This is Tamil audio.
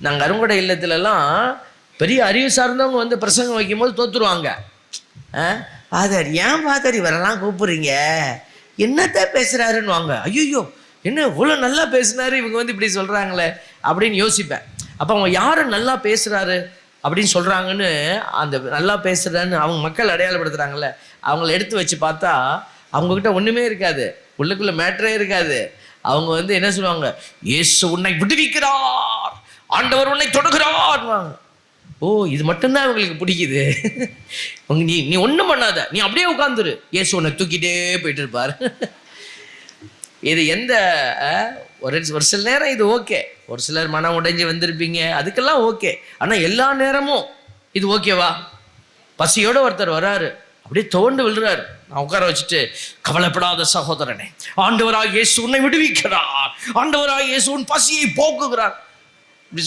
நாங்கள் அருங்கொடை இல்லத்துலலாம் பெரிய அறிவு சார்ந்தவங்க வந்து பிரசங்கம் வைக்கும் போது தோற்றுருவாங்க. ஃபாதர், ஏன் ஃபாதர் இவரெல்லாம் கூப்பிட்றீங்க, என்னத்தான் பேசுகிறாருன்னு வாங்க. ஐயோ, என்ன இவ்வளோ நல்லா பேசுனாரு, இவங்க வந்து இப்படி சொல்கிறாங்களே அப்படின்னு யோசிப்பேன். அப்போ அவங்க யார் நல்லா பேசுகிறாரு அப்படின்னு சொல்கிறாங்கன்னு, அந்த நல்லா பேசுகிறான்னு அவங்க மக்கள் அடையாளப்படுத்துகிறாங்கல்ல, அவங்கள எடுத்து வச்சு பார்த்தா அவங்கக்கிட்ட ஒன்றுமே இருக்காது, உள்ளுக்குள்ளே மேட்டரே இருக்காது. அவங்க வந்து என்ன சொல்லுவாங்க, இயேசு உன்னை விடுவிக்கிறார், ஆண்டவர் உன்னை தொடுகிறார். ஓ, இது மட்டும்தான் அவங்களுக்கு பிடிக்குது. நீ ஒன்றும் பண்ணாத, நீ அப்படியே உட்காந்துரு, இயேசு உன்னை தூக்கிட்டே போயிட்டு இருப்பார். இது எந்த ஒரு சில நேரம் இது ஓகே, ஒரு சிலர் மனம் உடைஞ்சு வந்திருப்பீங்க, அதுக்கெல்லாம் ஓகே. ஆனால் எல்லா நேரமும் இது ஓகேவா? பசியோடு ஒருத்தர் வராரு, அப்படியே தோண்டு விழுறாரு, நான் உட்கார வச்சுட்டு, கவலைப்படாத சகோதரனே, ஆண்டவராகிய இயேசு உன்னை விடுவிக்கிறார், ஆண்டவராகிய இயேசு உன் பசியை போக்குகிறார் இப்படி